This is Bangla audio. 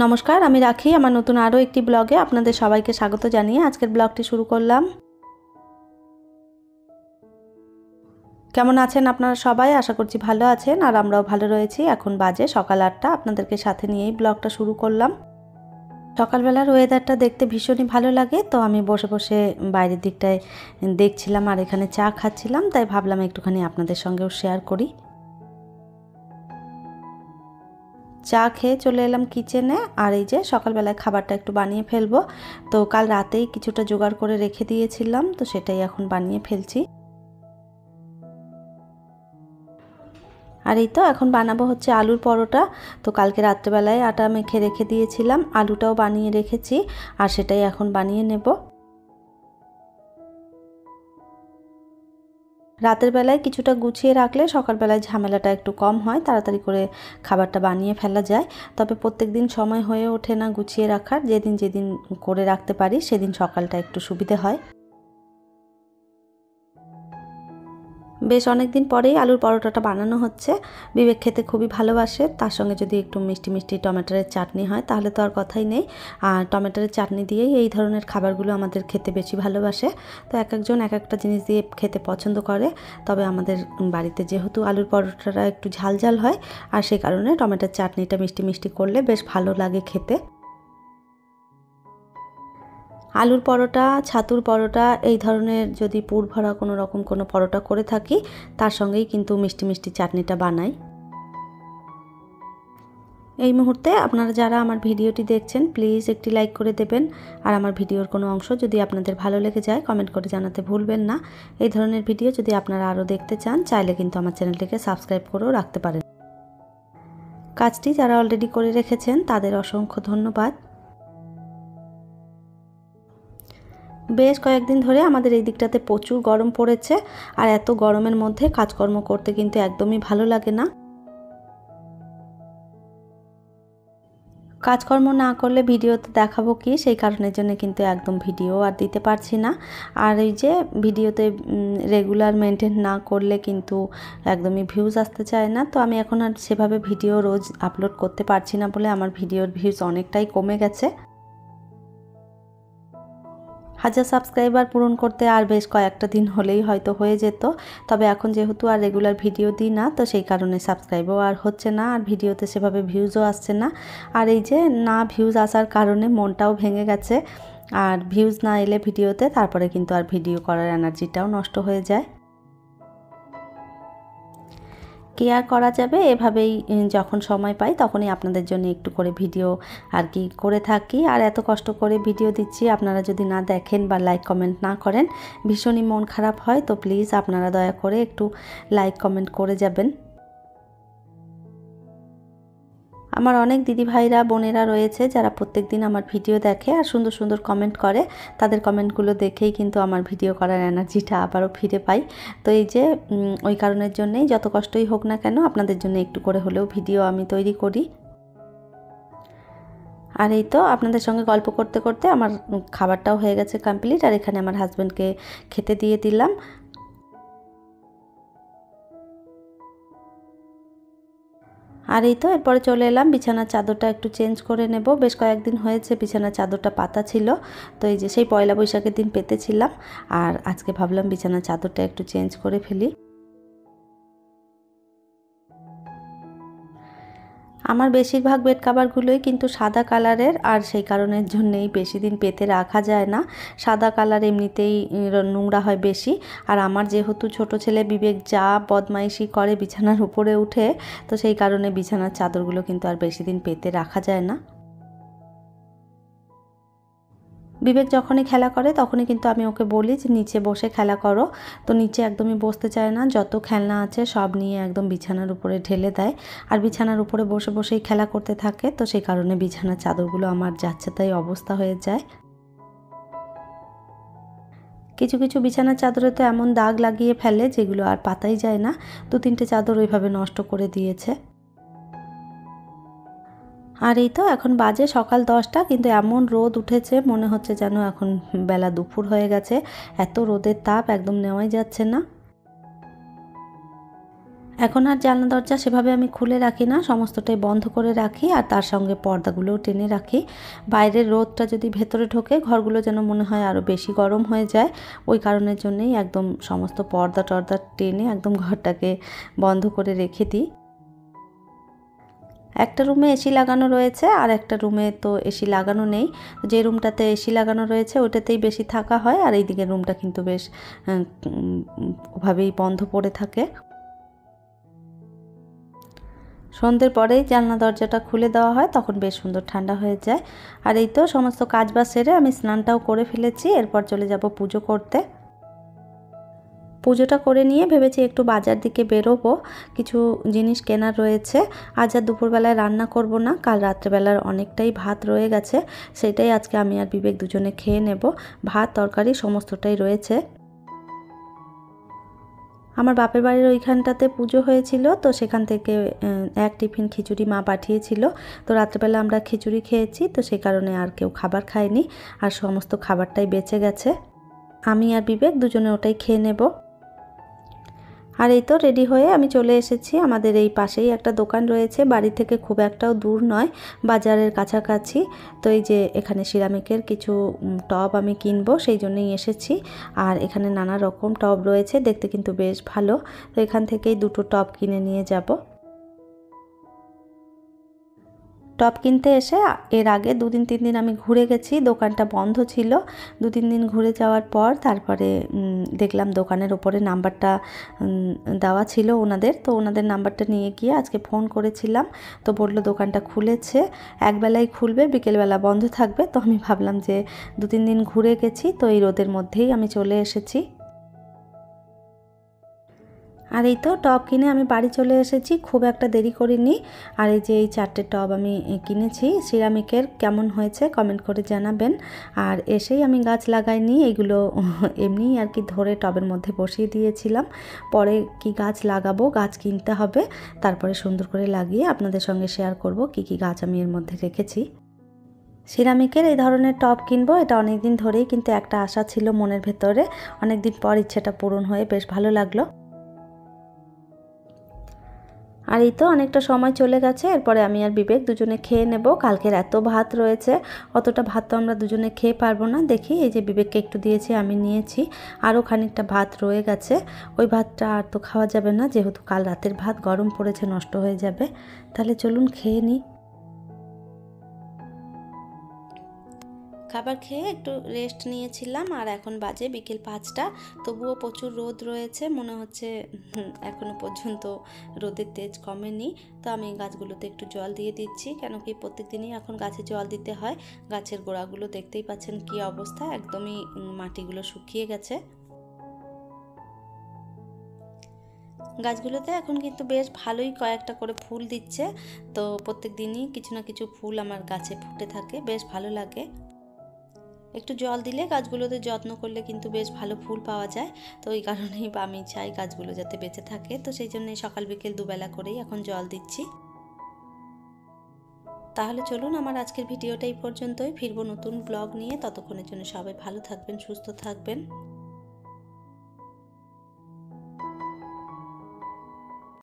নমস্কার, আমি রাখি আমার নতুন আরও একটি ব্লগে আপনাদের সবাইকে স্বাগত জানিয়ে আজকের ব্লগটি শুরু করলাম। কেমন আছেন আপনারা সবাই? আশা করছি ভালো আছেন, আর আমরাও ভালো রয়েছি। এখন বাজে সকাল 8টা, আপনাদেরকে সাথে নিয়েই ব্লগটা শুরু করলাম। সকালবেলার ওয়েদারটা দেখতে ভীষণই ভালো লাগে, তো আমি বসে বসে বাইরের দিকটায় দেখছিলাম আর এখানে চা খাচ্ছিলাম, তাই ভাবলাম একটুখানি আপনাদের সঙ্গেও শেয়ার করি। চা খেয়ে চলে এলাম কিচেনে, আর এই যে সকালবেলায় খাবারটা একটু বানিয়ে ফেলবো। তো কাল রাতেই কিছুটা জোগাড় করে রেখে দিয়েছিলাম, তো সেটাই এখন বানিয়ে ফেলছি। আর এই তো এখন বানাবো হচ্ছে আলুর পরোটা। তো কালকে রাত্রেবেলায় আটা মেখে রেখে দিয়েছিলাম, আলুটাও বানিয়ে রেখেছি, আর সেটাই এখন বানিয়ে নেব। রাতের বেলায় কিছুটা গুছিয়ে রাখলে সকালবেলায় ঝামেলাটা একটু কম হয়, তাড়াতাড়ি করে খাবারটা বানিয়ে ফেলা যায়। তবে প্রত্যেক দিন সময় হয়ে ওঠে না গুছিয়ে রাখার, যেদিন যেদিন করে রাখতে পারি সেদিন সকালটা একটু সুবিধে হয়। বেশ অনেক দিন পরেই আলুর পরোটাটা বানানো হচ্ছে। বিবেক খেতে খুবই ভালোবাসে, তার সঙ্গে যদি একটু মিষ্টি মিষ্টি টমেটোর চাটনি হয় তাহলে তো আর কথাই নেই। আর টমেটোর চাটনি দিয়েই এই ধরনের খাবারগুলো আমাদের খেতে বেশি ভালোবাসে। তো এক একজন এক একটা জিনিস দিয়ে খেতে পছন্দ করে, তবে আমাদের বাড়িতে যেহেতু আলুর পরোটাটা একটু ঝাল ঝাল হয়, আর সেই কারণে টমেটোর চাটনিটা মিষ্টি মিষ্টি করলে বেশ ভালো লাগে খেতে। আলুর পরোটা, ছাতুর পরোটা এই ধরনের যদি পুর ভরা কোনো রকম কোনো পরোটা করে থাকি, তার সঙ্গেই কিন্তু মিষ্টি মিষ্টি চাটনিটা বানাই। এই মুহূর্তে আপনারা যারা আমার ভিডিওটি দেখছেন প্লিজ একটি লাইক করে দেবেন, আর আমার ভিডিওর কোনো অংশ যদি আপনাদের ভালো লেগে যায় কমেন্ট করে জানাতে ভুলবেন না। এই ধরনের ভিডিও যদি আপনারা আরও দেখতে চান চাইলে কিন্তু আমার চ্যানেলটিকে সাবস্ক্রাইব করেও রাখতে পারেন। কাজটি যারা অলরেডি করে রেখেছেন তাদের অসংখ্য ধন্যবাদ। বেশ কয়েকদিন ধরে আমাদের এই দিকটাতে প্রচুর গরম পড়েছে, আর এত গরমের মধ্যে কাজকর্ম করতে কিন্তু একদমই ভালো লাগে না। কাজকর্ম না করলে ভিডিওতে দেখাবো কি, সেই কারণের জন্য কিন্তু একদম ভিডিও আর দিতে পারছি না। আর এই যে ভিডিওতে রেগুলার মেনটেন না করলে কিন্তু একদমই ভিউজ আসতে চায় না। তো আমি এখন আর সেভাবে ভিডিও রোজ আপলোড করতে পারছি না বলে আমার ভিডিওর ভিউজ অনেকটাই কমে গেছে। 1000 সাবস্ক্রাইবার পূরণ করতে আর বেশ কয়েকটা দিন হলেই হয়তো হয়ে যেত, তবে এখন যেহেতু আর রেগুলার ভিডিও দিই না, তো সেই কারণে সাবস্ক্রাইবও আর হচ্ছে না, আর ভিডিওতে সেভাবে ভিউজও আসছে না। আর এই যে না ভিউজ আসার কারণে মনটাও ভেঙে গেছে, আর ভিউজ না এলে ভিডিওতে তারপরে কিন্তু আর ভিডিও করার এনার্জিটাও নষ্ট হয়ে যায়। কি আর করা যাবে, এভাবেই যখন সময় পাই তখনই আপনাদের জন্য একটু করে ভিডিও আর কি করে থাকি। আর এত কষ্ট করে ভিডিও দিচ্ছি, আপনারা যদি না দেখেন বা লাইক কমেন্ট না করেন ভীষণই মন খারাপ হয়। তো প্লিজ আপনারা দয়া করে একটু লাইক কমেন্ট করে যাবেন। আমার অনেক দিদি ভাইরা বোনেরা রয়েছে যারা প্রত্যেক দিন আমার ভিডিও দেখে আর সুন্দর সুন্দর কমেন্ট করে। তাদের কমেন্টগুলো দেখেই কিন্তু আমার ভিডিও করার এনার্জিটা আবারও ফিরে পাই। তো এই যে ওই কারণের জন্যেই যত কষ্টই হোক না কেন আপনাদের জন্য একটু করে হলেও ভিডিও আমি তৈরি করি। আর এই তো আপনাদের সঙ্গে গল্প করতে করতে আমার খাবারটাও হয়ে গেছে কমপ্লিট, আর এখানে আমার হাজব্যান্ডকে খেতে দিয়ে দিলাম। আর এই তো এরপরে চলে এলাম বিছানার চাদরটা একটু চেঞ্জ করে নেব। বেশ কয়েকদিন হয়েছে বিছানার চাদরটা পাতা ছিল, তো এই যে সেই পয়লা বৈশাখের দিন পেতেছিলাম, আর আজকে ভাবলাম বিছানার চাদরটা একটু চেঞ্জ করে ফেলি। আমার বেশিরভাগ বেড কাভারগুলোই কিন্তু সাদা কালারের, আর সেই কারণের জন্যেই বেশি দিন পেতে রাখা যায় না। সাদা কালার এমনিতেই নোংরা হয় বেশি, আর আমার যেহেতু ছোট ছেলে বিবেক যা বদমাইশি করে বিছানার উপরে উঠে, তো সেই কারণে বিছানার চাদরগুলো কিন্তু আর বেশি দিন পেতে রাখা যায় না। বিবেক যখনই খেলা করে তখনই কিন্তু আমি ওকে বলি যে নিচে বসে খেলা করো, তো নিচে একদমই বসতে চায় না, যত খেলনা আছে সব নিয়ে একদম বিছানার উপরে ঢেলে দেয়, আর বিছানার উপরে বসে বসেই খেলা করতে থাকে। তো সেই কারণে বিছানার চাদরগুলো আমার যাচ্ছে তাই অবস্থা হয়ে যায়। কিছু কিছু বিছানার চাদরে তো এমন দাগ লাগিয়ে ফেলে যেগুলো আর পাতাই যায় না। 2-3টে চাদর ওইভাবে নষ্ট করে দিয়েছে। আর এই তো এখন বাজে সকাল 10টা, কিন্তু এমন রোদ উঠেছে মনে হচ্ছে যেন এখন বেলা দুপুর হয়ে গেছে। এত রোদের তাপ একদম নেওয়াই যাচ্ছে না। এখন আর জানলা দরজা সেভাবে আমি খুলে রাখি না, সমস্তটাই বন্ধ করে রাখি আর তার সঙ্গে পর্দাগুলোও টেনে রাখি। বাইরের রোদটা যদি ভেতরে ঢোকে ঘরগুলো যেন মনে হয় আরও বেশি গরম হয়ে যায়, ওই কারণের জন্যেই একদম সমস্ত পর্দা টর্দা টেনে একদম ঘরটাকে বন্ধ করে রেখে দিই। একটা রুমে এসি লাগানো রয়েছে আর একটা রুমে তো এসি লাগানো নেই। যে রুমটাতে এসি লাগানো রয়েছে ওটাতেই বেশি থাকা হয়, আর এই দিকের রুমটা কিন্তু বেশ ওভাবেই বন্ধ পড়ে থাকে। সন্ধ্যের পরেই জানলা দরজাটা খুলে দেওয়া হয়, তখন বেশ সুন্দর ঠান্ডা হয়ে যায়। আর এই তো সমস্ত কাজ বাজ সেরে আমি স্নানটাও করে ফেলেছি, এরপর চলে যাব পুজো করতে। পুজোটা করে নিয়ে ভেবেছি একটু বাজার দিকে বেরোবো, কিছু জিনিস কেনার রয়েছে। আজ আর দুপুরবেলায় রান্না করব না, কাল রাত্রেবেলার অনেকটাই ভাত রয়ে গেছে, সেটাই আজকে আমি আর বিবেক দুজনে খেয়ে নেব। ভাত তরকারি সমস্তটাই রয়েছে। আমার বাপের বাড়ির ওইখানটাতে পুজো হয়েছিল, তো সেখান থেকে এক টিফিন খিচুড়ি মা পাঠিয়েছিল। তো রাত্রেবেলা আমরা খিচুড়ি খেয়েছি, তো সেই কারণে আর কেউ খাবার খায়নি, আর সমস্ত খাবারটাই বেঁচে গেছে। আমি আর বিবেক দুজনে ওটাই খেয়ে নেব। আর এই তো রেডি হয়ে আমি চলে এসেছি। আমাদের এই পাশেই একটা দোকান রয়েছে, বাড়ি থেকে খুব একটাও দূর নয়, বাজারের কাছাকাছি। তো এই যে এখানে সিরামিকের কিছু টব আমি কিনবো, সেই জন্যই এসেছি। আর এখানে নানা রকম টব রয়েছে, দেখতে কিন্তু বেশ ভালো। তো এখান থেকেই দুটো টব কিনে নিয়ে যাব। টপ কিনতে এসে এর আগে 2-3 দিন আমি ঘুরে গেছি, দোকানটা বন্ধ ছিল। 2-3 দিন ঘুরে যাওয়ার পর তারপরে দেখলাম দোকানের ওপরে নাম্বারটা দেওয়া ছিল ওনাদের, তো ওনাদের নাম্বারটা নিয়ে গিয়ে আজকে ফোন করেছিলাম। তো বললো দোকানটা খুলেছে, একবেলাই খুলবে, বিকেলবেলা বন্ধ থাকবে। তো আমি ভাবলাম যে 2-3 দিন ঘুরে গেছি, তো এই রোদের মধ্যেই আমি চলে এসেছি। আর এই তো টব কিনে আমি বাড়ি চলে এসেছি, খুব একটা দেরি করিনি। আর এই যে এই 4টে টব আমি কিনেছি সিরামিকের, কেমন হয়েছে কমেন্ট করে জানাবেন। আর এসেই আমি গাছ লাগাইনি, এগুলো এমনিই আর কি ধরে টবের মধ্যে বসিয়ে দিয়েছিলাম। পরে কি গাছ লাগাবো, গাছ কিনতে হবে, তারপরে সুন্দর করে লাগিয়ে আপনাদের সঙ্গে শেয়ার করব কি কি গাছ আমি এর মধ্যে রেখেছি। সিরামিকের এই ধরনের টব কিনবো, এটা অনেক দিন ধরেই কিন্তু একটা আশা ছিল মনের ভেতরে, অনেক দিন পর ইচ্ছেটা পূরণ হয়ে বেশ ভালো লাগলো। আর এই তো অনেকটা সময় চলে গেছে, এরপরে আমি আর বিবেক দুজনে খেয়ে নেব। কালকের এত ভাত রয়েছে, অতটা ভাত তো আমরা দুজনে খেয়ে পারবো না। দেখি এই যে বিবেককে একটু দিয়েছি, আমি নিয়েছি, আরও খানিকটা ভাত রয়ে গেছে। ওই ভাতটা আর তো খাওয়া যাবে না, যেহেতু কাল রাতের ভাত গরম পড়েছে, নষ্ট হয়ে যাবে। তাহলে চলুন খেয়ে নিই। খাবার খেয়ে একটু রেস্ট নিয়েছিলাম, আর এখন বাজে বিকেল 5টা। তবুও প্রচুর রোদ রয়েছে, মনে হচ্ছে এখনো পর্যন্ত রোদের তেজ কমেনি। তো আমি গাছগুলোতে একটু জল দিয়ে দিচ্ছি, কেন কি প্রত্যেক দিনই এখন গাছে জল দিতে হয়। গাছের গোড়াগুলো দেখতেই পাচ্ছেন কি অবস্থা, একদমই মাটিগুলো শুকিয়ে গেছে। গাছগুলোতে এখন কিন্তু বেশ ভালোই কয়েকটা করে ফুল দিচ্ছে, তো প্রত্যেক দিনই কিছু না কিছু ফুল আমার গাছে ফুটে থাকে, বেশ ভালো লাগে। একটু জল দিলে গাছগুলোতে যত্ন করলে কিন্তু বেশ ভালো ফুল পাওয়া যায়। তো এই কারণেই আমি চাই গাছগুলো যাতে বেঁচে থাকে, তো সেই জন্যই সকাল বিকেল দুবেলা করেই এখন জল দিচ্ছি। তাহলে চলুন আমার আজকের ভিডিওটা এই পর্যন্তই, ফিরবো নতুন ব্লগ নিয়ে। ততক্ষণের জন্য সবাই ভালো থাকবেন, সুস্থ থাকবেন।